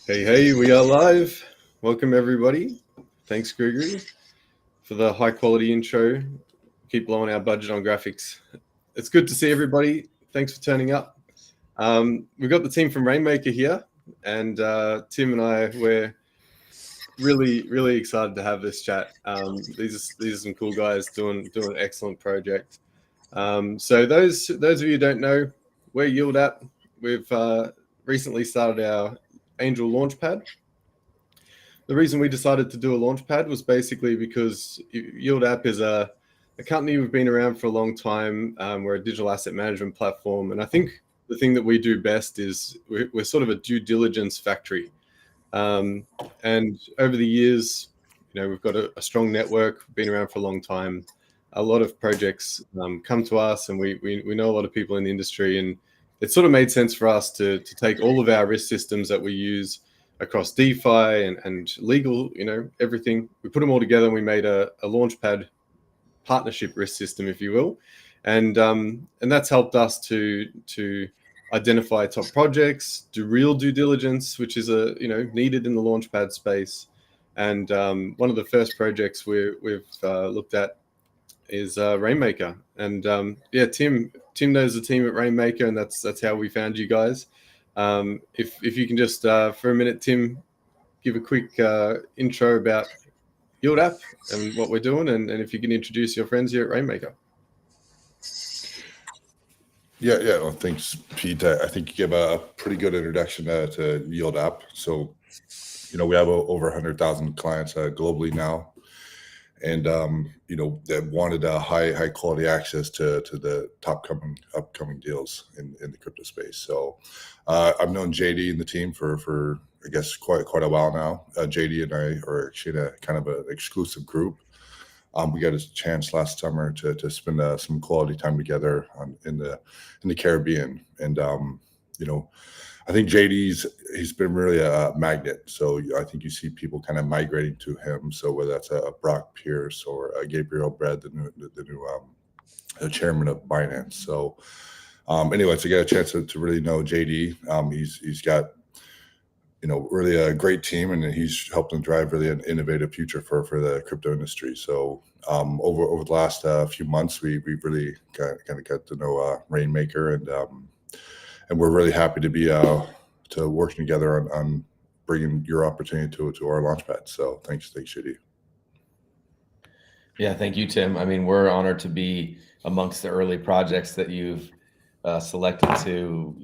Hey, we are live. Welcome, everybody. Thanks, Gregory, for the high-quality intro. Keep blowing our budget on graphics. It's good to see everybody. Thanks for turning up. We've got the team from Rainmaker here, and Tim and I, we're really excited to have this chat. These are some cool guys doing an excellent project. So those of you who don't know, we're Yield App. We've recently started our Angel Launchpad. The reason we decided to do a Launchpad was basically because Yield App is a company we've been around for a long time. We're a digital asset management platform, and I think the thing that we do best is we're sort of a due diligence factory. And over the years, we've got a strong network, been around for a long time. A lot of projects come to us, and we know a lot of people in the industry, and it sort of made sense for us to take all of our risk systems that we use across DeFi and legal, everything. We put them all together and we made a Launchpad partnership risk system, if you will. And that's helped us to identify top projects, do real due diligence, which is needed in the Launchpad space. And one of the first projects we've looked at is Rainmaker. And Tim knows the team at Rainmaker, and that's how we found you guys. If you can just for a minute, Tim, give a quick intro about Yield App and what we're doing, and if you can introduce your friends here at Rainmaker. Yeah. Well, thanks, Pete. I think you give a pretty good introduction to Yield App. So, we have over 100,000 clients globally now, and that wanted a high quality access to the upcoming deals in the crypto space. So I've known JD and the team for I guess quite a while now. JD and I are actually in a kind of an exclusive group. We got a chance last summer to spend some quality time together in the Caribbean, and I think he's been really a magnet. So I think you see people kind of migrating to him. So whether that's a Brock Pierce or a Gabriel Bread, the new chairman of Binance. So anyway, to get a chance to really know JD, he's got really a great team, and he's helped them drive really an innovative future for the crypto industry. So over the last few months, we've really kind of got to know Rainmaker, and we're really happy to be working together on bringing your opportunity to our Launchpad. So thanks, JD. Yeah, thank you, Tim. I mean, we're honored to be amongst the early projects that you've selected to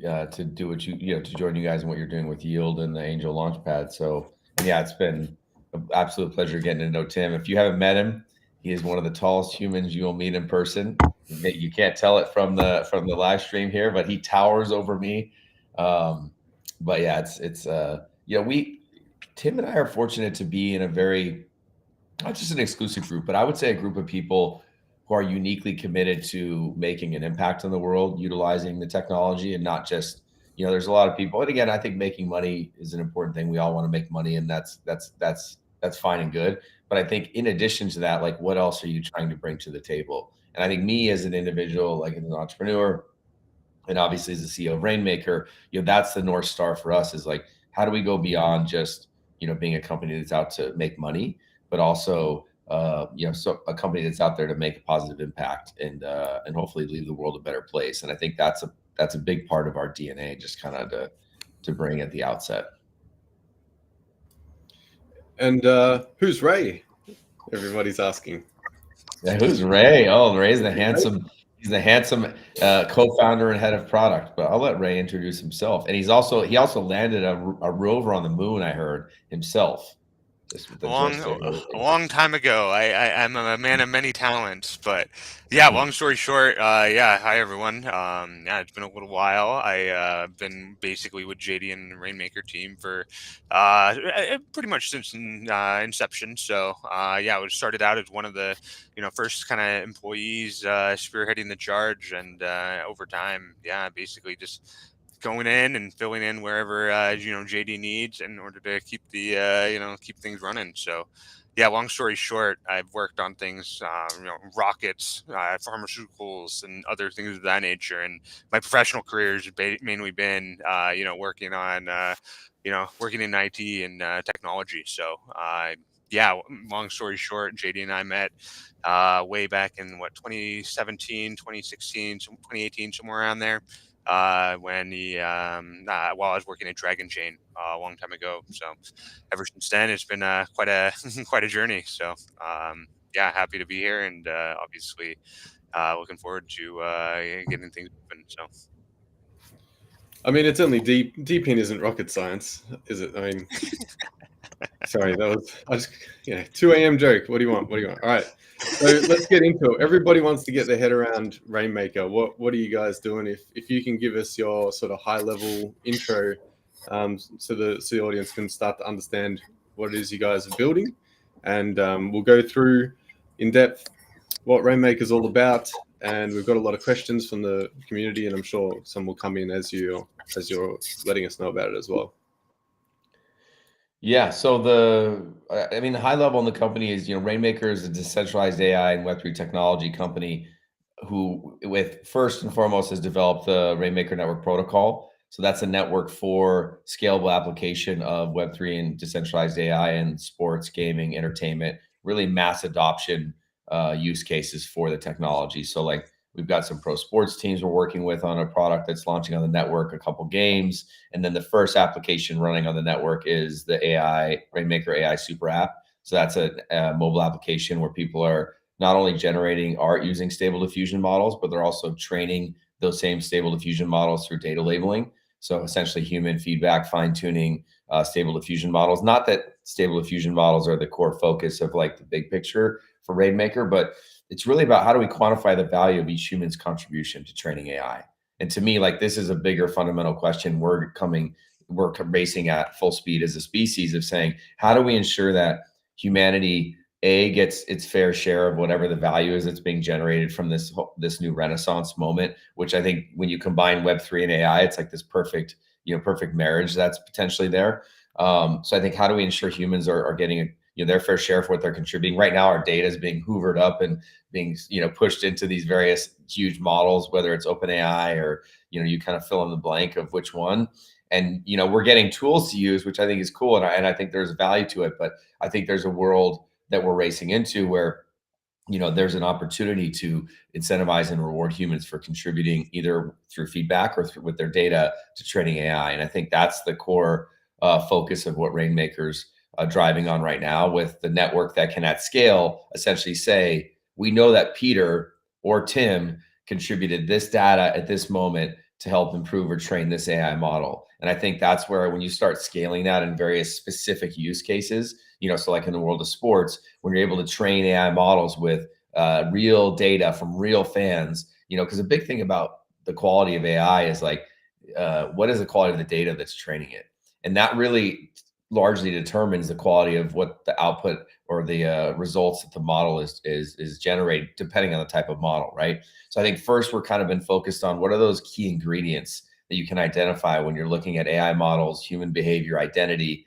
do what to join you guys in what you're doing with Yield and the Angel Launchpad. So yeah, it's been an absolute pleasure getting to know Tim. If you haven't met him, he is one of the tallest humans you will meet in person. You can't tell it from the live stream here, but he towers over me. But yeah, it's Tim and I are fortunate to be in a very, not just an exclusive group, but I would say a group of people who are uniquely committed to making an impact on the world, utilizing the technology, and not just, there's a lot of people. And again, I think making money is an important thing. We all want to make money, and that's fine and good. But I think in addition to that, like, what else are you trying to bring to the table? And I think me as an individual, like as an entrepreneur, and obviously as the CEO of Rainmaker, that's the North Star for us, is like, how do we go beyond just, being a company that's out to make money, but also, so a company that's out there to make a positive impact and hopefully leave the world a better place. And I think that's a big part of our DNA, just kind of to bring at the outset. And who's Ray? Everybody's asking. Yeah, who's Ray? Oh, Ray's the handsome. He's the handsome co-founder and head of product. But I'll let Ray introduce himself. And he also landed a rover on the moon, I heard, himself. the joystick. A long time ago. I'm a man of many talents, but yeah, long story short, yeah, hi everyone. Yeah, it's been a little while. I've been basically with JD and the Rainmaker team for pretty much since inception. So yeah, I started out as one of the first kind of employees spearheading the charge, and over time, yeah, basically just going in and filling in wherever JD needs in order to keep the keep things running. So yeah, long story short, I've worked on things rockets, pharmaceuticals, and other things of that nature. And my professional career has mainly been working on working in IT and technology. So yeah, long story short, JD and I met way back in 2017, 2016, 2018, somewhere around there, when while I was working at Dragon Chain a long time ago. So ever since then, it's been quite a quite a journey. So yeah, happy to be here, and obviously looking forward to getting things open. So I mean, it's only DePIN isn't rocket science, is it? I mean, sorry, I just 2 a.m. joke. What do you want? What do you want? All right, so let's get into it. Everybody wants to get their head around Rainmaker. What are you guys doing? If you can give us your sort of high level intro, so the audience can start to understand what it is you guys are building, and we'll go through in depth what Rainmaker is all about. And we've got a lot of questions from the community, and I'm sure some will come in as you're letting us know about it as well. Yeah. So the high level in the company is, Rainmaker is a decentralized AI and Web3 technology company who, with first and foremost, has developed the Rainmaker network protocol. So that's a network for scalable application of Web3 and decentralized AI and sports, gaming, entertainment, really mass adoption use cases for the technology. So like we've got some pro sports teams we're working with on a product that's launching on the network, a couple games. And then the first application running on the network is the Rainmaker AI super app. So that's a mobile application where people are not only generating art using stable diffusion models, but they're also training those same stable diffusion models through data labeling. So essentially human feedback, fine tuning stable diffusion models. Not that stable diffusion models are the core focus of like the big picture for Rainmaker, but it's really about how do we quantify the value of each human's contribution to training AI. And to me, like this is a bigger fundamental question we're racing at full speed as a species of saying, how do we ensure that humanity gets its fair share of whatever the value is that's being generated from this new Renaissance moment, which I think when you combine Web3 and AI, it's like this perfect marriage that's potentially there. So I think how do we ensure humans are getting their fair share for what they're contributing? Right now, our data is being hoovered up and being pushed into these various huge models, whether it's OpenAI or you kind of fill in the blank of which one. And we're getting tools to use, which I think is cool, and I think there's value to it. But I think there's a world that we're racing into where there's an opportunity to incentivize and reward humans for contributing either through feedback or with their data to training AI. And I think that's the core focus of what Rainmaker's driving on right now, with the network that can at scale essentially say, we know that Peter or Tim contributed this data at this moment to help improve or train this AI model. And I think that's where when you start scaling that in various specific use cases, so like in the world of sports, when you're able to train AI models with real data from real fans, because a big thing about the quality of AI is like, what is the quality of the data that's training it? And that really largely determines the quality of what the output or the results that the model is generated, depending on the type of model, right? So I think first we're kind of been focused on what are those key ingredients that you can identify when you're looking at AI models, human behavior, identity,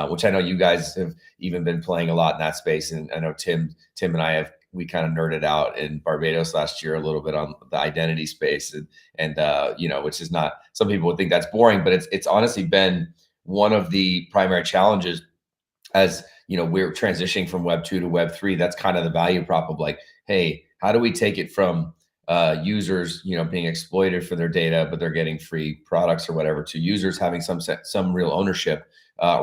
which I know you guys have even been playing a lot in that space. And I know Tim and I we kind of nerded out in Barbados last year a little bit on the identity space, and which is not, some people would think that's boring, but it's honestly been one of the primary challenges as we're transitioning from Web 2 to Web 3. That's kind of the value prop of like, hey, how do we take it from users being exploited for their data, but they're getting free products or whatever, to users having some real ownership,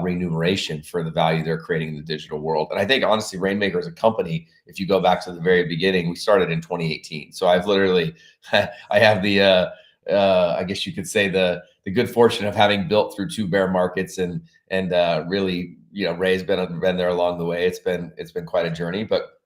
remuneration for the value they're creating in the digital world. And I think honestly, Rainmaker as a company, if you go back to the very beginning, we started in 2018. So I've literally, I have the I guess you could say the good fortune of having built through 2 bear markets and really Ray's been there along the way. It's been quite a journey, but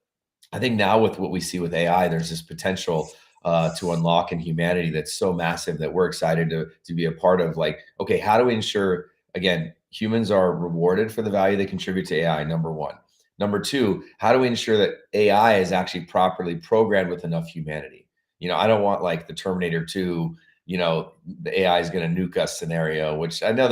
I think now with what we see with AI, there's this potential to unlock in humanity that's so massive that we're excited to be a part of. Like, okay, how do we ensure, again, humans are rewarded for the value they contribute to AI, number one. Number two, how do we ensure that AI is actually properly programmed with enough humanity? I don't want like the Terminator 2, the AI is going to nuke us scenario, which I know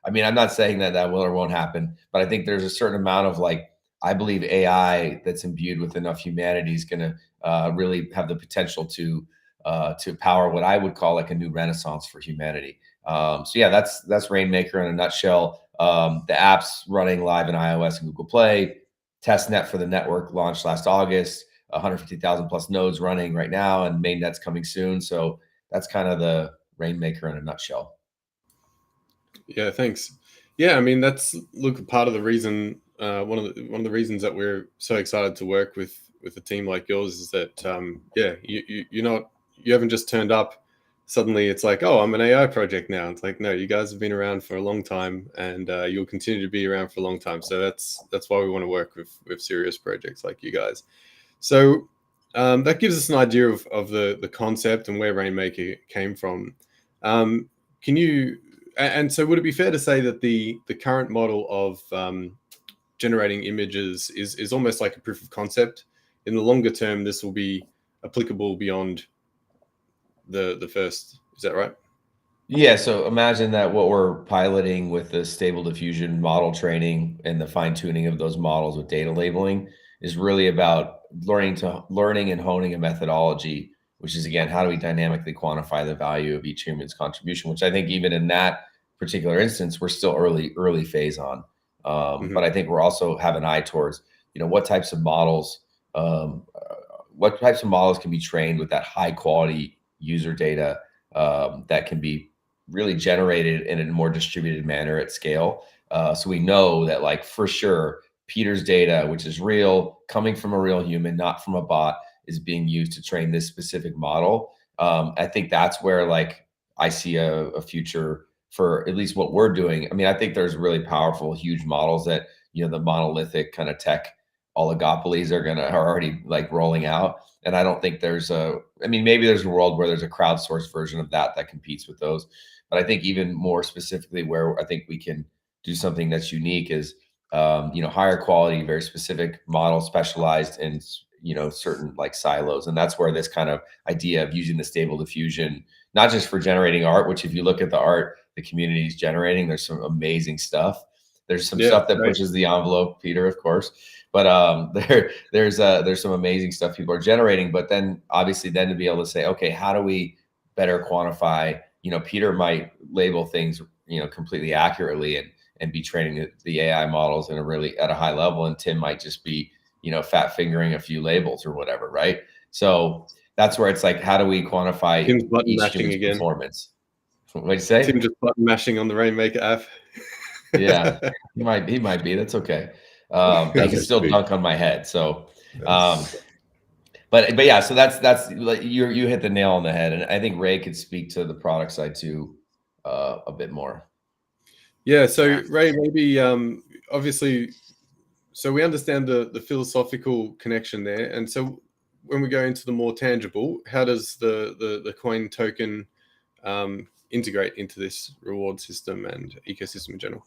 I'm not saying that will or won't happen, but I think there's a certain amount of like, I believe AI that's imbued with enough humanity is going to really have the potential to power what I would call like a new renaissance for humanity. So yeah, that's Rainmaker in a nutshell. The app's running live in iOS and Google Play. Testnet for the network launched last August. 150,000 plus nodes running right now, and mainnet's coming soon. So that's kind of the Rainmaker in a nutshell. Yeah, thanks. Yeah, I mean that's part of the reason. One of the reasons that we're so excited to work with a team like yours is that you haven't just turned up. Suddenly it's like, oh, I'm an AI project now. It's like, no, you guys have been around for a long time, and you'll continue to be around for a long time. So that's why we want to work with serious projects like you guys. So that gives us an idea of the concept and where Rainmaker came from. Can you? And so would it be fair to say that the current model of generating images is almost like a proof of concept? In the longer term, this will be applicable beyond the first. Is that right? Yeah, so imagine that what we're piloting with the stable diffusion model training and the fine tuning of those models with data labeling is really about learning and honing a methodology, which is again, how do we dynamically quantify the value of each human's contribution, which I think even in that particular instance, we're still early phase on. But I think we're also have an eye towards, what types of models can be trained with that high quality user data that can be really generated in a more distributed manner at scale. So we know that, like, for sure, Peter's data, which is real, coming from a real human, not from a bot, is being used to train this specific model. I think that's where, like, I see a future for at least what we're doing. I mean, I think there's really powerful, huge models that, the monolithic kind of tech oligopolies are already like rolling out. And I don't think maybe there's a world where there's a crowdsourced version of that competes with those. But I think even more specifically where I think we can do something that's unique is, higher quality, very specific model specialized in, certain like silos. And that's where this kind of idea of using the stable diffusion, not just for generating art, which if you look at the art the community is generating, there's some amazing stuff. There's some stuff that pushes the envelope, Peter, of course. But there's some amazing stuff people are generating. But then obviously then to be able to say, okay, how do we better quantify? Peter might label things, completely accurately and be training the AI models in at a high level, and Tim might just be, fat fingering a few labels or whatever, right? So that's where it's like, how do we quantify Tim's button each mashing human's again. performance? What'd you say? Tim just button mashing on the Rainmaker app. Yeah, he might be. That's okay. He can still dunk on my head. So, but yeah, so that's like you hit the nail on the head, and I think Ray could speak to the product side too a bit more. Yeah. So Ray, maybe obviously, so we understand the philosophical connection there, and so when we go into the more tangible, how does the coin token integrate into this reward system and ecosystem in general?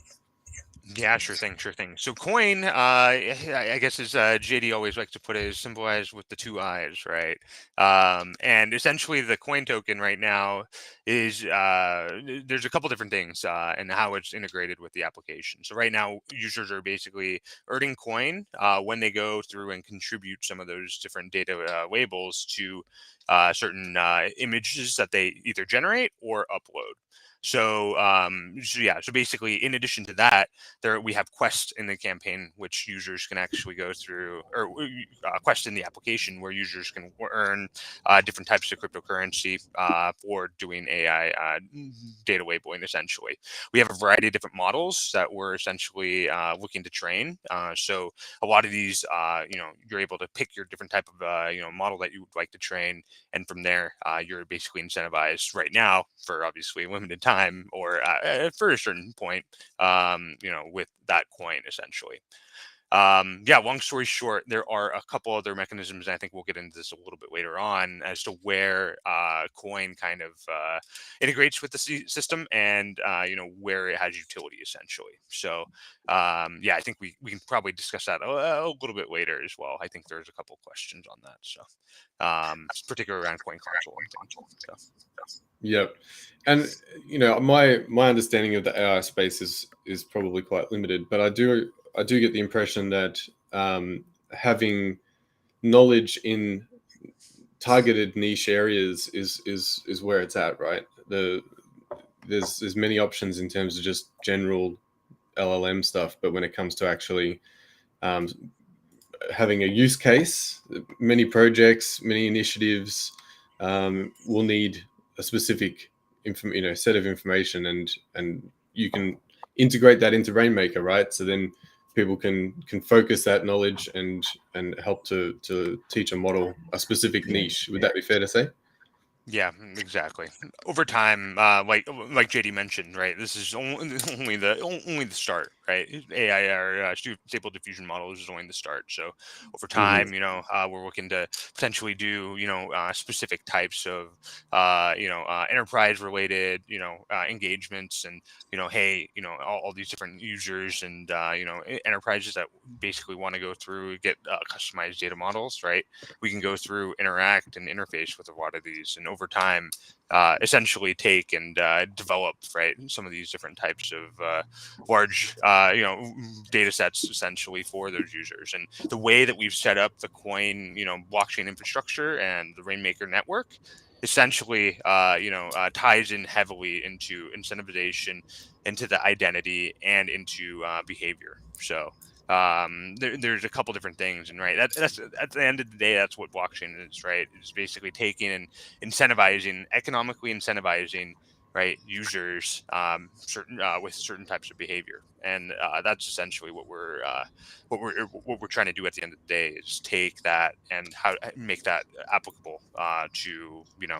Yeah, sure thing. So coin, I guess as JD always likes to put it, is symbolized with the two eyes, right? And essentially the coin token right now is, there's a couple different things and how it's integrated with the application. So right now users are basically earning coin when they go through and contribute some of those different data labels to certain images that they either generate or upload. So so basically, in addition to that, we have quests in the campaign, which users can actually go through, or quests in the application where users can earn different types of cryptocurrency for doing AI data labeling. Essentially, we have a variety of different models that we're essentially looking to train. So a lot of these, you're able to pick your different type of model that you would like to train, And from there, you're basically incentivized right now for obviously limited time or for a certain point, with that coin essentially. Yeah, long story short, there are a couple other mechanisms, and I think we'll get into this a little bit later on as to where coin kind of integrates with the system and where it has utility essentially. So yeah, I think we can probably discuss that a little bit later as well. I think there's a couple questions on that, so particularly around coin console and things. So. Yep. And my understanding of the AI space is probably quite limited, but I do get the impression that having knowledge in targeted niche areas is where it's at, right? There's many options in terms of just general LLM stuff, but when it comes to actually having a use case, many projects, many initiatives will need a specific set of information, and you can integrate that into Rainmaker, right? So then people can focus that knowledge and help to teach a model a specific niche. Would that be fair to say? Yeah, exactly. Over time, like JD mentioned, right? This is only the start, right? AI or stable diffusion models is only the start. So over time, we're looking to potentially do specific types of enterprise related engagements, and all these different users and enterprises that basically want to go through get customized data models, right? We can go through, interact, and interface with a lot of these, and over time essentially take and develop, right, some of these different types of large data sets essentially for those users. And the way that we've set up the coin blockchain infrastructure and the Rainmaker network essentially ties in heavily into incentivization, into the identity, and into behavior. So there's a couple different things, and right, that's at the end of the day, that's what blockchain is, right? It's basically taking and economically incentivizing, right, users with certain types of behavior, and that's essentially what we're trying to do at the end of the day, is take that and how make that applicable to a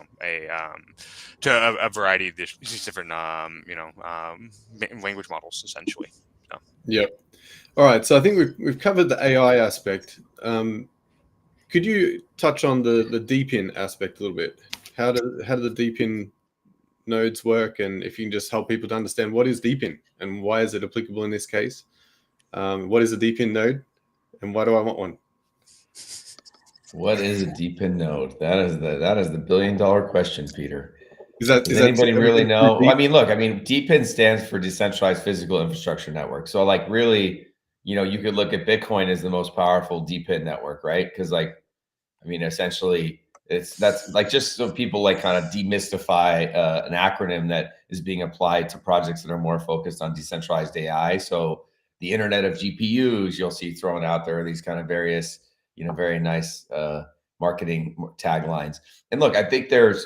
variety of these different language models essentially. So. Yep. All right, so I think we've covered the AI aspect. Could you touch on the DePIN aspect a little bit? How do the DePIN nodes work, and if you can just help people to understand what is DePIN and why is it applicable in this case? What is a DePIN node, and why do I want one? What is a DePIN node? That is the $1 billion question, Peter. Does anybody really know? I mean, look, DePIN stands for Decentralized Physical Infrastructure Network. So like really, you could look at Bitcoin as the most powerful DePIN network, right? Because essentially that's like, just so people like kind of demystify an acronym that is being applied to projects that are more focused on decentralized AI. So the Internet of GPUs, you'll see thrown out there, these kind of various, very nice marketing taglines. And look, I think there's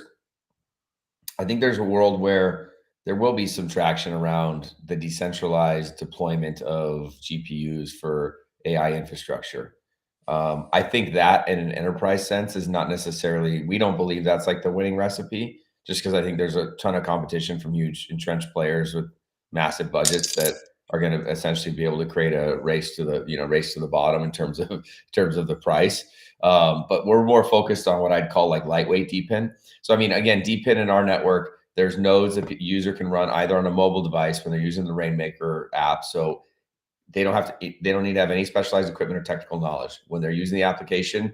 a world where there will be some traction around the decentralized deployment of GPUs for AI infrastructure. I think that in an enterprise sense is not necessarily, we don't believe that's like the winning recipe, just because I think there's a ton of competition from huge entrenched players with massive budgets that are going to essentially be able to create a race to the bottom in terms of the price. But we're more focused on what I'd call like lightweight DePIN. So again, DePIN in our network, there's nodes that the user can run either on a mobile device when they're using the Rainmaker app. So they don't need to have any specialized equipment or technical knowledge. When they're using the application,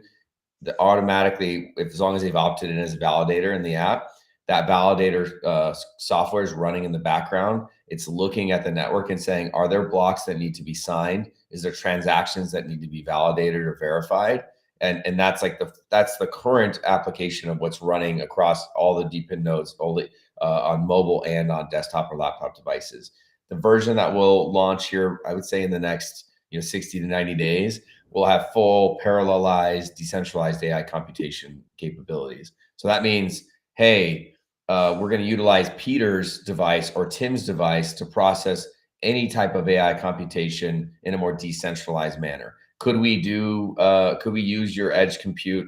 automatically, as long as they've opted in as a validator in the app, that validator software is running in the background. It's looking at the network and saying, are there blocks that need to be signed? Is there transactions that need to be validated or verified? And that's like that's the current application of what's running across all the DePIN nodes, on mobile and on desktop or laptop devices. The version that will launch here, I would say in the next 60 to 90 days, will have full parallelized decentralized AI computation capabilities. So that means, hey, we're going to utilize Peter's device or Tim's device to process any type of AI computation in a more decentralized manner. Could we use your edge compute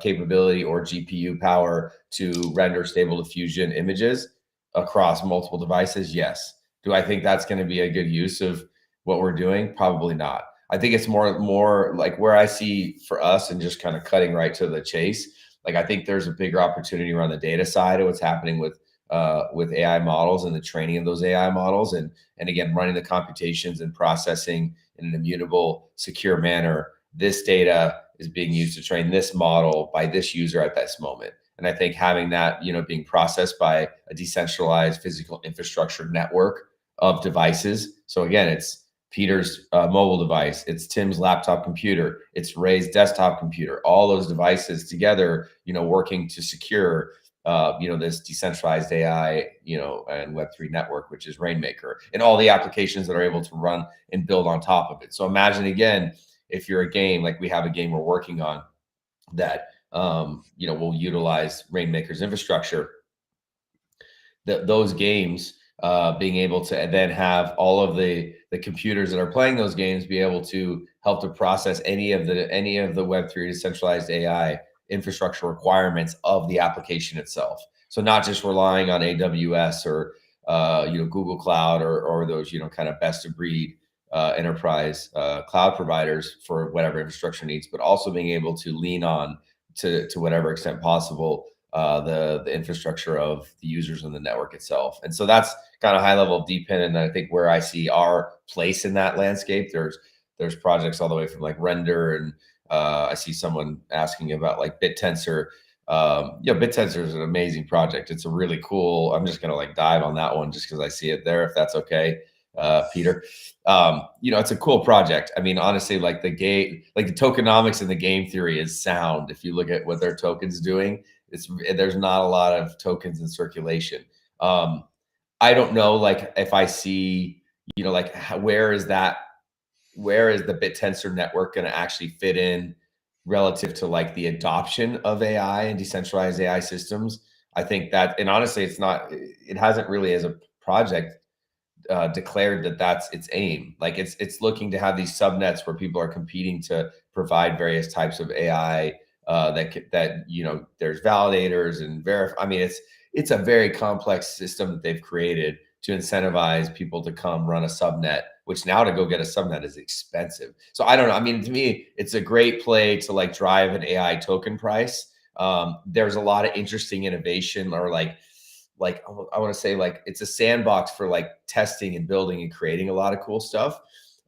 capability or GPU power to render stable diffusion images across multiple devices? Yes. Do I think that's going to be a good use of what we're doing? Probably not. I think it's more like where I see for us, and just kind of cutting right to the chase. Like, I think there's a bigger opportunity around the data side of what's happening with AI models and the training of those AI models, and again, running the computations and processing in an immutable, secure manner. This data is being used to train this model by this user at this moment. And I think having that, being processed by a decentralized physical infrastructure network of devices. So again, it's Peter's mobile device, it's Tim's laptop computer, it's Ray's desktop computer, all those devices together, working to secure this decentralized AI, and Web3 network, which is Rainmaker, and all the applications that are able to run and build on top of it. So imagine, again, if you're a game, like we have a game we're working on that, will utilize Rainmaker's infrastructure, those games, being able to then have all of the computers that are playing those games be able to help to process any of the Web3 decentralized AI infrastructure requirements of the application itself. So not just relying on AWS or Google Cloud or those kind of best of breed enterprise cloud providers for whatever infrastructure needs, but also being able to lean on to whatever extent possible the infrastructure of the users in the network itself. And so that's kind of high level of DePIN. And I think where I see our place in that landscape, there's projects all the way from like Render, and I see someone asking about like BitTensor. BitTensor is an amazing project. It's a really cool. I'm just gonna like dive on that one just because I see it there, if that's okay, Peter. It's a cool project. I mean, honestly, like the tokenomics and the game theory is sound. If you look at what their token's doing, there's not a lot of tokens in circulation. I don't know, like if I see, where is the BitTensor network going to actually fit in relative to like the adoption of AI and decentralized AI systems? I think that, and honestly, it hasn't really as a project declared that that's its aim. Like it's looking to have these subnets where people are competing to provide various types of AI that there's validators and verify. I mean, it's a very complex system that they've created to incentivize people to come run a subnet, which now to go get a subnet is expensive. So I don't know. I mean, to me, it's a great play to like drive an AI token price. There's a lot of interesting innovation, or like I want to say, like it's a sandbox for like testing and building and creating a lot of cool stuff.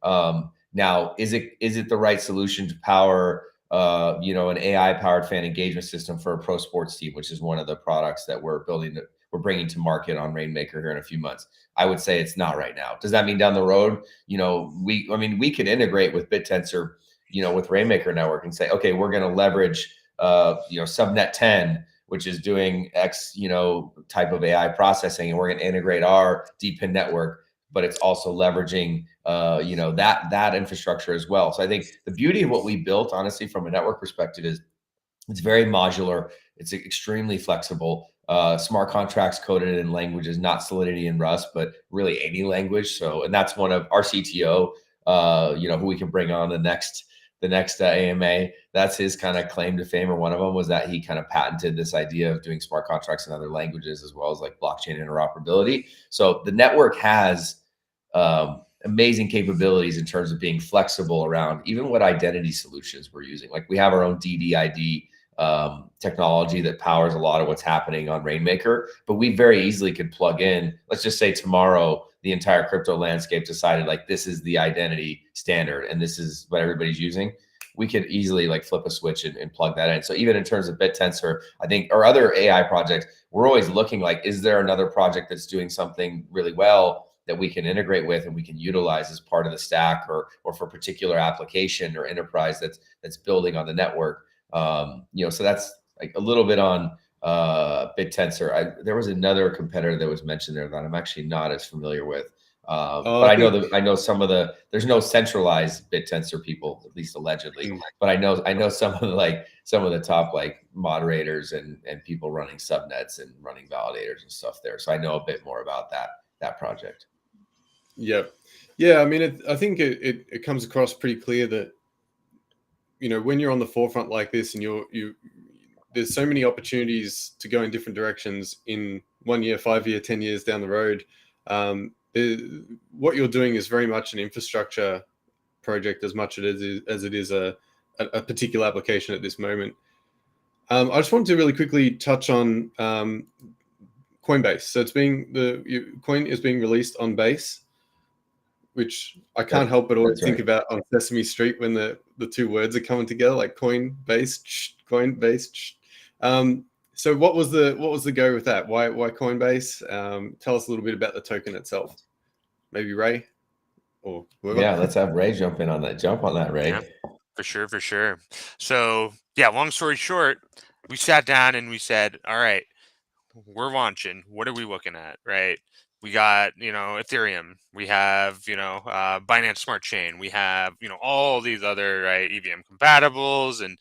Now, is it the right solution to power an AI powered fan engagement system for a pro sports team, which is one of the products that we're bringing to market on Rainmaker here in a few months? I would say it's not right now. Does that mean down the road, we could integrate with BitTensor, with Rainmaker network and say, okay, we're going to leverage, subnet 10, which is doing X, type of AI processing, and we're going to integrate our DePIN network, but it's also leveraging, that infrastructure as well. So I think the beauty of what we built, honestly, from a network perspective, is it's very modular. It's extremely flexible. Smart contracts coded in languages, not Solidity and Rust, but really any language. So, and that's one of our CTO, who we can bring on the next AMA. That's his kind of claim to fame, or one of them was that he kind of patented this idea of doing smart contracts in other languages, as well as like blockchain interoperability. So the network has amazing capabilities in terms of being flexible around even what identity solutions we're using. Like we have our own DDID technology that powers a lot of what's happening on Rainmaker, but we very easily could plug in, let's just say tomorrow, the entire crypto landscape decided like this is the identity standard and this is what everybody's using. We could easily like flip a switch and plug that in. So even in terms of BitTensor, I think, or other AI projects, we're always looking like, is there another project that's doing something really well that we can integrate with and we can utilize as part of the stack, or for a particular application or enterprise that's building on the network. So that's like a little bit on BitTensor. There was another competitor that was mentioned there that I'm actually not as familiar with. But I know some of there's no centralized BitTensor people, at least allegedly, but I know some of the top like moderators and people running subnets and running validators and stuff there. So I know a bit more about that project. Yeah. I mean, I think it comes across pretty clear that, when you're on the forefront like this, and there's so many opportunities to go in different directions in 1 year, 5 year, 10 years down the road. What you're doing is very much an infrastructure project as much as it is a particular application at this moment. I just wanted to really quickly touch on Coinbase. So coin is being released on Base, which I can't help but always think about on Sesame Street when the two words are coming together, like Coinbase, Coinbase. So what was the go with that? Why Coinbase? Tell us a little bit about the token itself. Maybe Ray or whoever. Yeah, let's have Ray jump on that, Ray. Yeah, for sure. So yeah, long story short, we sat down and we said, all right, we're launching. What are we looking at, right? We got, Ethereum. We have, Binance Smart Chain. We have, all these other, right, EVM compatibles and,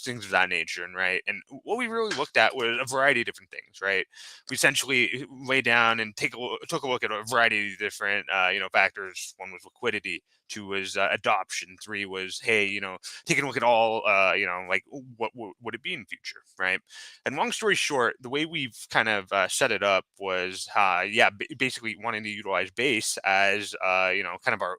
things of that nature. And right. And what we really looked at was a variety of different things, right? We essentially laid down and took a look at a variety of different, factors. One was liquidity. 2 was adoption. 3 was, hey, taking a look at all, like what would it be in the future, right? And long story short, the way we've kind of set it up was, basically wanting to utilize Base as, kind of our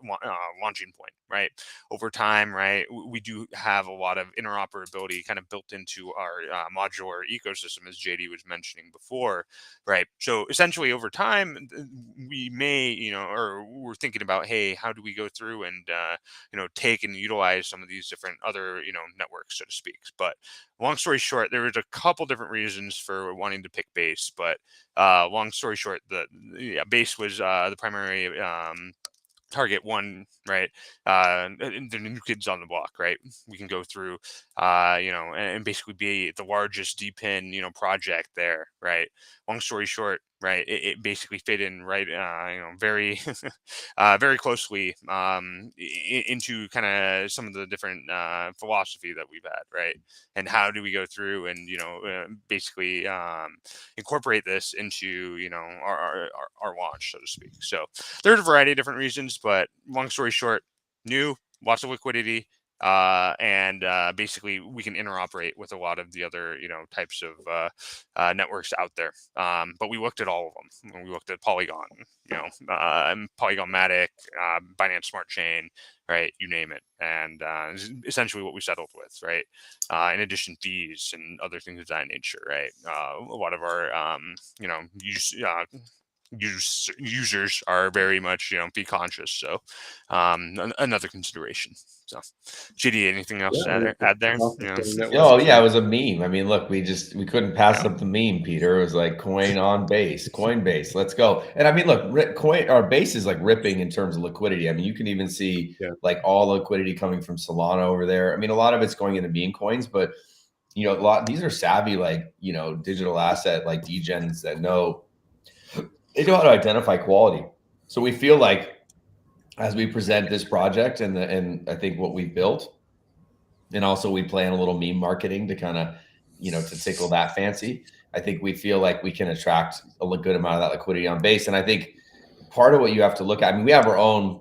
launching point, right? Over time, right, we do have a lot of interoperability kind of built into our modular ecosystem, as JD was mentioning before, right? So essentially, over time, we may, or we're thinking about, hey, how do we go through and take and utilize some of these different other networks, so to speak. But long story short, there was a couple different reasons for wanting to pick Base, but long story short, Base was the primary target one, right? The new kids on the block, right? We can go through, and basically be the largest DePIN, project there, right? Long story short, right? It basically fit in, right? Very, very closely into kind of some of the different philosophy that we've had, right? And how do we go through and basically incorporate this into our launch, so to speak. So there's a variety of different reasons, but long story short, new, lots of liquidity, and basically we can interoperate with a lot of the other types of networks out there. But we looked at all of them. We looked at Polygon, Polygon Matic, Binance Smart Chain, right? You name it, and essentially what we settled with, right? In addition, fees and other things of that nature, right? A lot of our users are very much fee conscious, so another consideration. So JD, anything else to add there? Oh yeah, it was a meme. I mean, look, we couldn't pass up the meme, Peter. It was like coin on Base, Coinbase, let's go. And I mean, look, Base is like ripping in terms of liquidity. I mean, you can even see like all the liquidity coming from Solana over there. I mean, a lot of it's going into meme coins, but these are savvy, like digital asset like degens that they know how to identify quality. So we feel like as we present this project and I think what we built, and also we plan a little meme marketing to kind of, to tickle that fancy. I think we feel like we can attract a good amount of that liquidity on Base. And I think part of what you have to look at, I mean, we have our own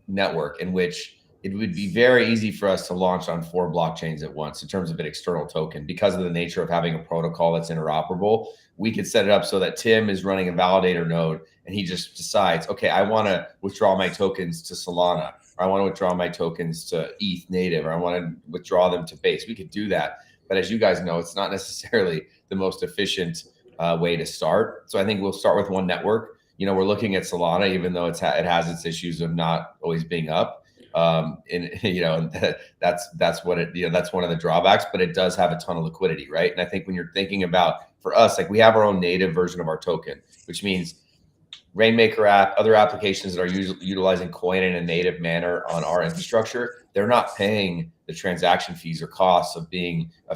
network in which it would be very easy for us to launch on 4 blockchains at once in terms of an external token because of the nature of having a protocol that's interoperable. We could set it up so that Tim is running a validator node and he just decides, okay, I want to withdraw my tokens to Solana, or I want to withdraw my tokens to ETH native, or I want to withdraw them to Base. We could do that. But as you guys know, it's not necessarily the most efficient way to start. So I think we'll start with one network. We're looking at Solana, even though it has its issues of not always being up. And that's what that's one of the drawbacks, but it does have a ton of liquidity, right? And I think when you're thinking about, for us, like we have our own native version of our token, which means Rainmaker app, other applications that are utilizing coin in a native manner on our infrastructure, they're not paying the transaction fees or costs of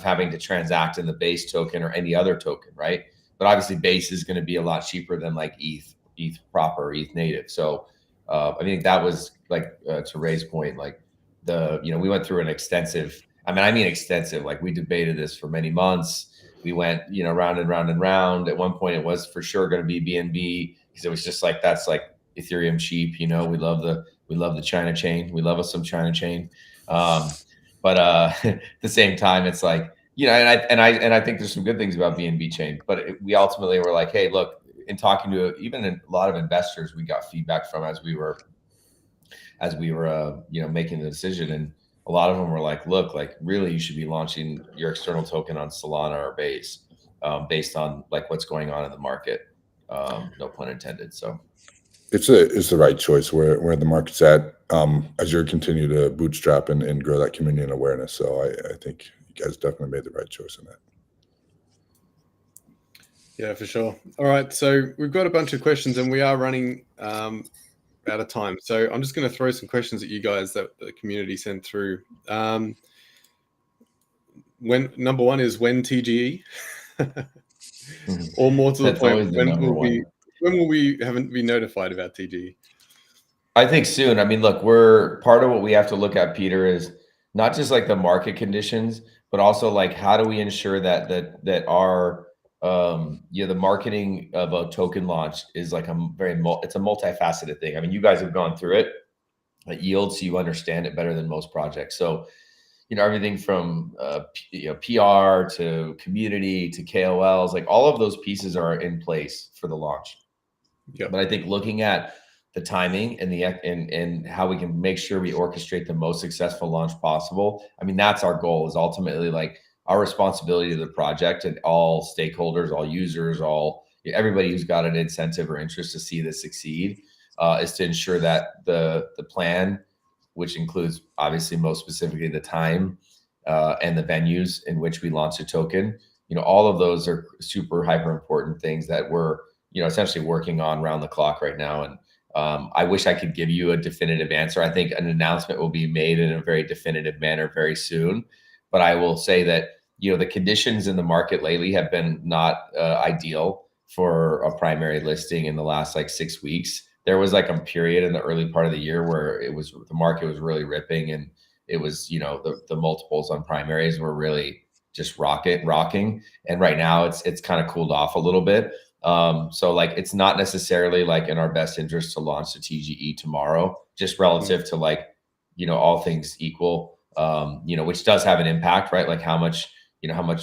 having to transact in the Base token or any other token, right? But obviously Base is going to be a lot cheaper than like ETH proper, ETH native. So I think that was like to Ray's point, like we went through an extensive, extensive, like we debated this for many months. We went, round and round and round. At one point it was for sure going to be BNB because it was just like, that's like Ethereum cheap. We love the China chain. We love us some China chain. But at the same time, it's like, you know, and I think there's some good things about BNB chain, but we ultimately were like, hey, look, in talking to even a lot of investors, we got feedback from as we were you know, making the decision, and a lot of them were like, look, like really you should be launching your external token on Solana or Base, based on like what's going on in the market, no pun intended. So it's the right choice where the market's at, as you continue to bootstrap and grow that community and awareness. So I think you guys definitely made the right choice in that. Yeah, for sure. All right, so we've got a bunch of questions and we are running out of time. So I'm just going to throw some questions at you guys that the community sent through. When number one is when TGE, or more to the that's point, always the number one. When will we haven't been notified about TGE? I think soon. I mean, look, we're part of what we have to look at, Peter, is not just like the market conditions, but also like how do we ensure that our you know, the marketing of a token launch is like it's a multifaceted thing. I mean, you guys have gone through it at Yield, so you understand it better than most projects. So, you know, everything from you know, PR to community to KOLs, like all of those pieces are in place for the launch. Yeah. But I think looking at the timing and and how we can make sure we orchestrate the most successful launch possible. I mean, that's our goal, is ultimately like our responsibility to the project and all stakeholders, all users, everybody who's got an incentive or interest to see this succeed, is to ensure that the plan, which includes obviously most specifically the time and the venues in which we launch a token, you know, all of those are super hyper important things that we're, you know, essentially working on around the clock right now. And I wish I could give you a definitive answer. I think an announcement will be made in a very definitive manner very soon. But I will say that, you know, the conditions in the market lately have been not ideal for a primary listing in the last like 6 weeks. There was like a period in the early part of the year where the market was really ripping, and it was, you know, the multiples on primaries were really just rocking. And right now it's kind of cooled off a little bit. So like, it's not necessarily like in our best interest to launch the TGE tomorrow, just relative to like, you know, all things equal, you know, which does have an impact, right? Like how much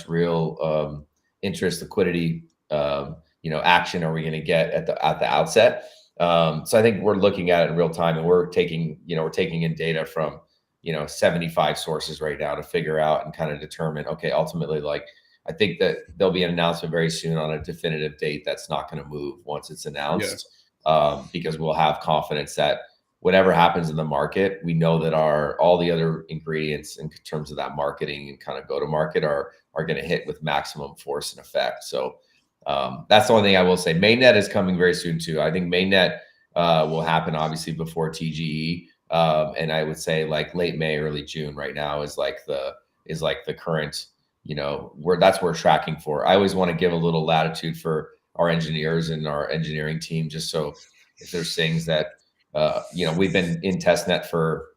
real interest, liquidity, you know, action are we going to get at the outset? So I think we're looking at it in real time, and we're taking in data from, you know, 75 sources right now to figure out and kind of determine, okay, ultimately, like, I think that there'll be an announcement very soon on a definitive date that's not going to move once it's announced, because we'll have confidence that whatever happens in the market, we know that all the other ingredients in terms of that marketing and kind of go to market are going to hit with maximum force and effect. So that's the only thing I will say. Mainnet is coming very soon too. I think mainnet will happen obviously before TGE, and I would say like late May, early June right now is like the current, you know, that's where we're tracking for. I always want to give a little latitude for our engineers and our engineering team, just so if there's things that, you know, we've been in testnet for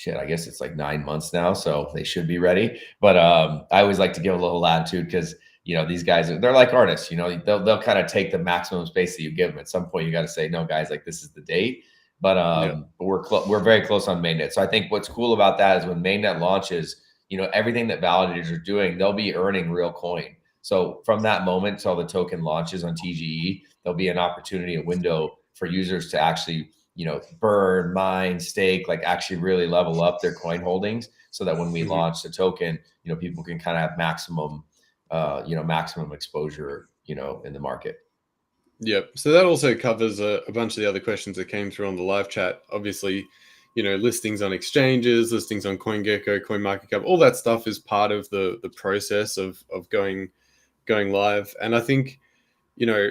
I guess it's like 9 months now, so they should be ready. But I always like to give a little latitude because, you know, these guys, they're like artists, you know, they'll kind of take the maximum space that you give them. At some point, you got to say, no, guys, like this is the date. But we're very close on mainnet. So I think what's cool about that is when mainnet launches, you know, everything that validators are doing, they'll be earning real coin. So from that moment till the token launches on TGE, there'll be an opportunity, a window for users to actually, you know, burn, mine, stake, like actually really level up their coin holdings, so that when we launch the token, you know, people can kind of have maximum exposure, you know, in the market. Yep. So that also covers a bunch of the other questions that came through on the live chat. Obviously, you know, listings on exchanges, listings on CoinGecko, CoinMarketCap, all that stuff is part of the process of going live. And I think, you know,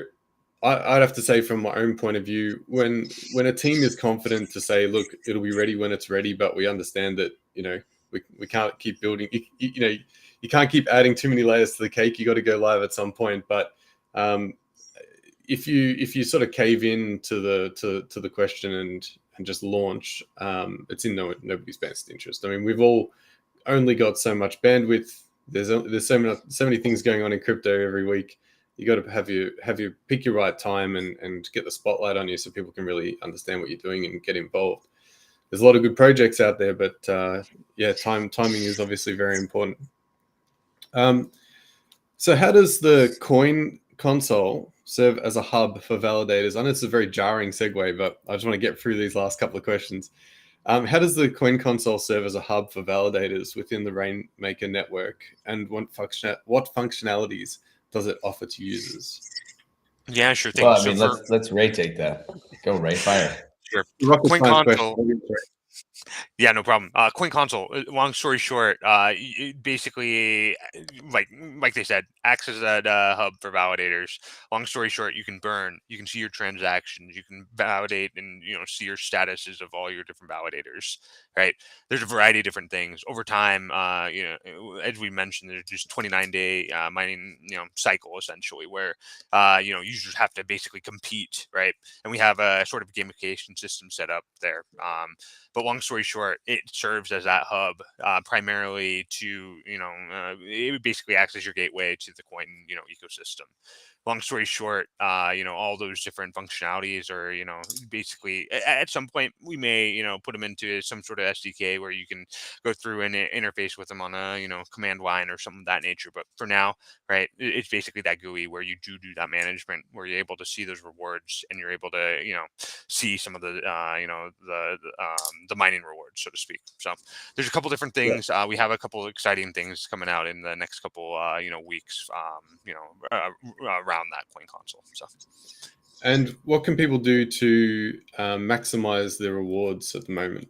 I'd have to say from my own point of view, when a team is confident to say, look, it'll be ready when it's ready, but we understand that, you know, we can't keep building, you know, you can't keep adding too many layers to the cake. You got to go live at some point. But if you sort of cave in to the question and just launch, it's in nobody's best interest. I mean, we've all only got so much bandwidth. There's so many things going on in crypto every week. You got to have you pick your right time and get the spotlight on you so people can really understand what you're doing and get involved. there's a lot of good projects out there, but yeah, timing is obviously very important. So how does the coin console serve as a hub for validators? I know it's a very jarring segue, but I just want to get through these last couple of questions. How does the coin console serve as a hub for validators within the Rainmaker network, and what functionalities does it offer to users? Yeah, sure thing. Well, I So mean, let's Ray take that. Go Ray, fire. Sure. Rocket Coin science console. question. Yeah, no problem. Coin console. Long story short, it basically, like they said, acts as that hub for validators. Long story short, you can burn, you can see your transactions, you can validate, and see your statuses of all your different validators. Right? There's a variety of different things over time. As we mentioned, there's just 29-day mining cycle essentially where users have to basically compete, right? And we have a sort of gamification system set up there. But long story short, it serves as that hub primarily to, it basically acts as your gateway to the coin, ecosystem. Long story short, all those different functionalities are, basically at some point we may, put them into some sort of SDK where you can go through and interface with them on a, command line or something of that nature. But for now, right, it's basically that GUI where you do that management, where you're able to see those rewards and you're able to, see some of the, the mining rewards, so to speak. So there's a couple different things. Yeah. We have a couple of exciting things coming out in the next couple, weeks, around that coin console. So. And what can people do to maximize their rewards at the moment?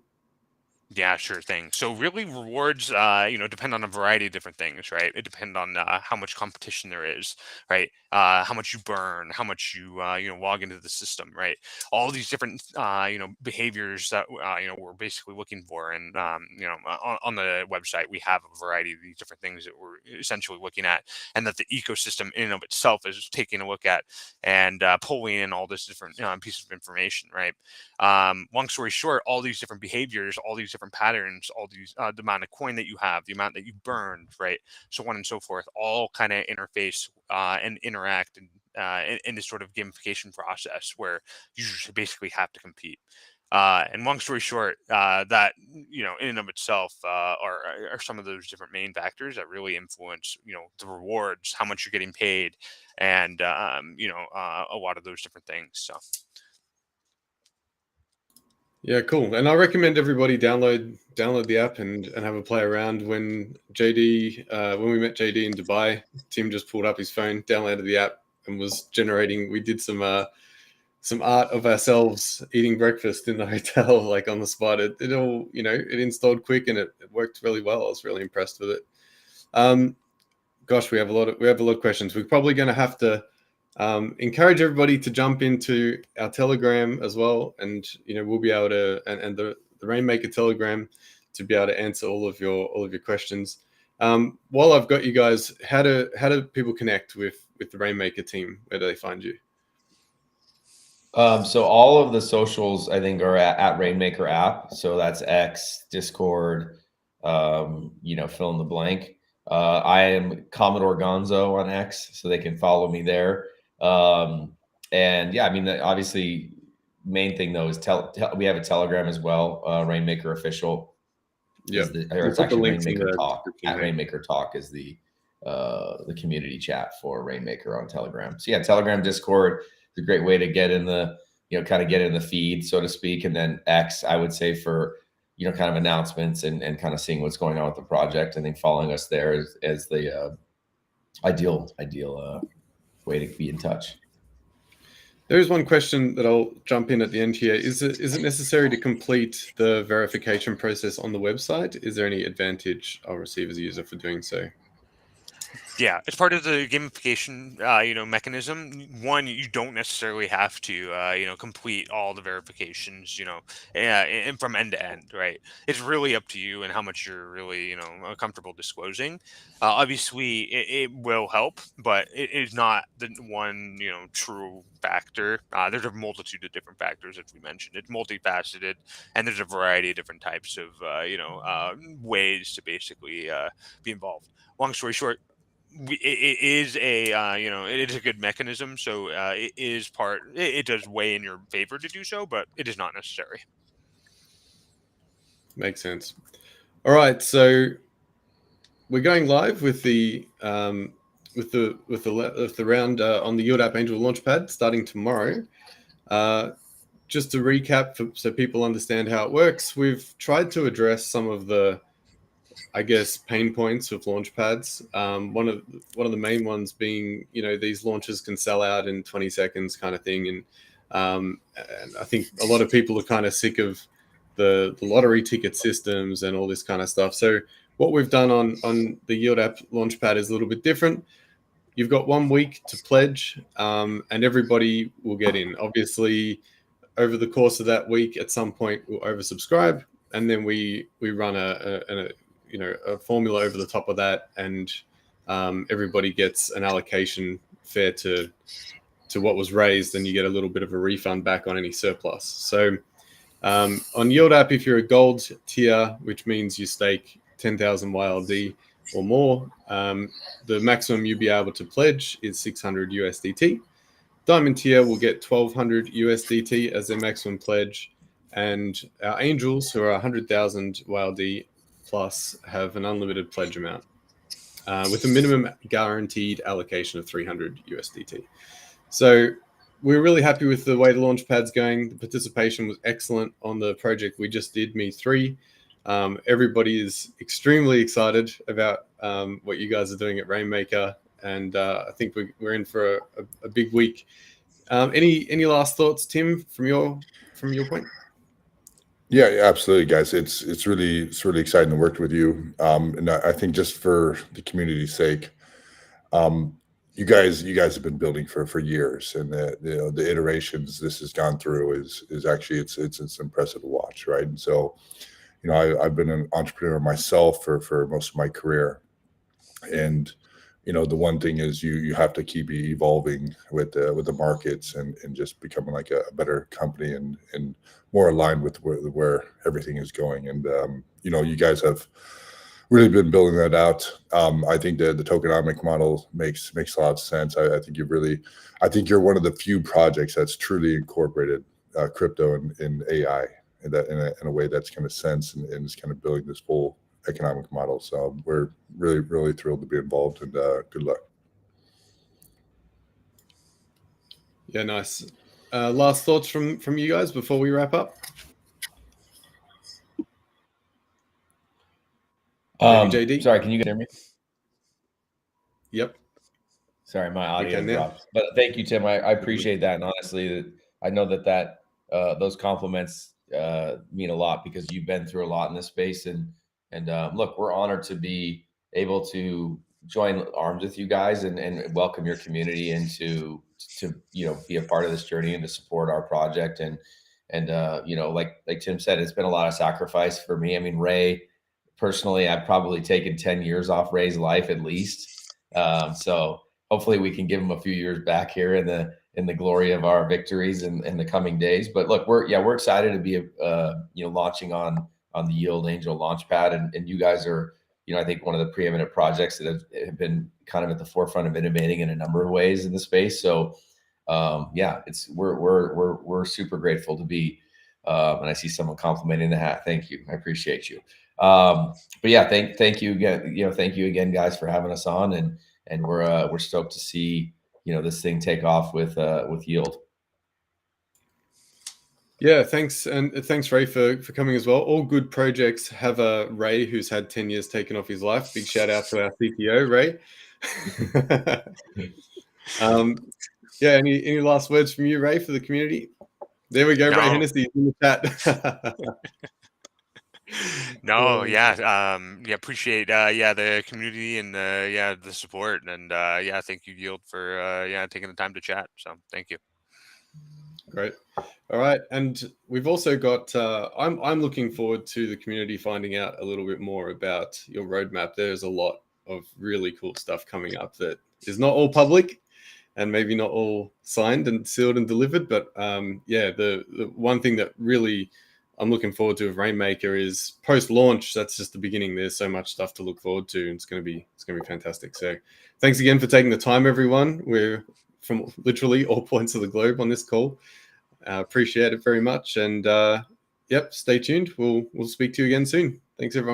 Yeah, sure thing. So really rewards, depend on a variety of different things, right? It depends on how much competition there is, right? How much you burn, how much you, log into the system, right? All these different, behaviors that, we're basically looking for. And, on the website, we have a variety of these different things that we're essentially looking at, and that the ecosystem in and of itself is taking a look at and pulling in all this different pieces of information, right? Long story short, all these different behaviors, all these different patterns, all these the amount of coin that you have, the amount that you burned, right, so on and so forth, all kind of interface and interact in this sort of gamification process where users basically have to compete. And long story short, that in and of itself are some of those different main factors that really influence the rewards, how much you're getting paid, and a lot of those different things. So. Yeah, cool. And I recommend everybody download the app and have a play around. When we met JD in Dubai, Tim just pulled up his phone, downloaded the app, and was generating. We did some art of ourselves eating breakfast in the hotel, like on the spot. It all, it installed quick and it worked really well. I was really impressed with it. Gosh, we have a lot of questions. We're probably going to have to encourage everybody to jump into our Telegram as well, and we'll be able to and the Rainmaker Telegram to be able to answer all of your questions. While I've got you guys, how do people connect with the Rainmaker team? Where do they find you? So all of the socials, I think, are at Rainmaker app. So that's X, Discord, fill in the blank. I am Commodore Gonzo on X, so they can follow me there. And yeah, I mean, obviously, main thing though is we have a Telegram as well. Rainmaker official. Yeah, it's actually Rainmaker Talk. At Rainmaker Talk is the community chat for Rainmaker on Telegram. So yeah, Telegram, Discord is a great way to get in the kind of get in the feed, so to speak. And then X, I would say, for kind of announcements and kind of seeing what's going on with the project. I think following us there is the ideal way to be in touch. There is one question that I'll jump in at the end here. Is it necessary to complete the verification process on the website? Is there any advantage I'll receive as a user for doing so? Yeah, it's part of the gamification, mechanism. One, you don't necessarily have to, complete all the verifications, and from end to end, right? It's really up to you and how much you're really, comfortable disclosing. Obviously, it will help, but it is not the one, true factor. There's a multitude of different factors, as we mentioned. It's multifaceted, and there's a variety of different types of, ways to basically be involved. Long story short, it is it is a good mechanism, so it does weigh in your favor to do so, but it is not necessary. Makes sense. All right, so we're going live with the round on the Yield App Angel Launchpad starting tomorrow. Just to recap, so people understand how it works, we've tried to address some of the, I guess, pain points of launchpads. One of the main ones being, these launches can sell out in 20 seconds, kind of thing, and I think a lot of people are kind of sick of the lottery ticket systems and all this kind of stuff. So what we've done on the Yield App Launchpad is a little bit different. You've got 1 week to pledge, and everybody will get in. Obviously, over the course of that week, at some point, we'll oversubscribe, and then we run a formula over the top of that, and everybody gets an allocation fair to what was raised, and you get a little bit of a refund back on any surplus. So on Yield App, if you're a gold tier, which means you stake 10,000 YLD or more, the maximum you'll be able to pledge is 600 USDT. Diamond tier will get 1,200 USDT as their maximum pledge, and our angels, who are 100,000 YLD plus, have an unlimited pledge amount with a minimum guaranteed allocation of 300 USDT. So we're really happy with the way the Launchpad's going. The participation was excellent on the project we just did, Me3. Everybody is extremely excited about what you guys are doing at Rainmaker, and I think we're in for a big week. Any last thoughts, Tim, from your point? Yeah, absolutely, guys. It's really exciting to work with you. And I think just for the community's sake, you guys have been building for years, and the iterations this has gone through is actually it's impressive to watch, right? And so, I've been an entrepreneur myself for most of my career, and the one thing is you have to keep evolving with the markets and just becoming like a better company and more aligned with where everything is going. And you guys have really been building that out. I think the tokenomic model makes a lot of sense. I think you're one of the few projects that's truly incorporated crypto and AI in a way that's kind of sense and is kind of building this full economic model. So we're really thrilled to be involved, and good luck. Yeah, nice. Last thoughts from you guys before we wrap up? JD? Sorry, can you hear me? Yep. Sorry, my audio dropped. But thank you, Tim. I appreciate that, and honestly, I know that those compliments mean a lot, because you've been through a lot in this space, and look, we're honored to be able to join arms with you guys and welcome your community into to be a part of this journey and to support our project. And like Tim said, it's been a lot of sacrifice for me. I mean, Ray, personally, I've probably taken 10 years off Ray's life at least. So hopefully we can give him a few years back here in the glory of our victories in the coming days. But look, we're excited to be launching on the Yield Angel Launchpad, and you guys are I think one of the preeminent projects that have been kind of at the forefront of innovating in a number of ways in the space. So we're super grateful to be, and I see someone complimenting the hat. Thank you. I appreciate you. But yeah, thank you again. Thank you again, guys, for having us on, and we're stoked to see this thing take off with Yield. Yeah, thanks, and thanks, Ray, for coming as well. All good projects have a Ray who's had 10 years taken off his life. Big shout out to our CTO, Ray. Yeah, any last words from you, Ray, for the community? There we go, no. Ray Hennessy in the chat. No, yeah, appreciate the community and the support, and thank you, Yield, for taking the time to chat. So thank you. Great. All right, and we've also got. I'm looking forward to the community finding out a little bit more about your roadmap. There's a lot of really cool stuff coming up that is not all public, and maybe not all signed and sealed and delivered. But the one thing that really I'm looking forward to with Rainmaker is post-launch. That's just the beginning. There's so much stuff to look forward to, and it's going to be fantastic. So, thanks again for taking the time, everyone. We're from literally all points of the globe on this call. Appreciate it very much, and yep, stay tuned. We'll speak to you again soon. Thanks, everyone.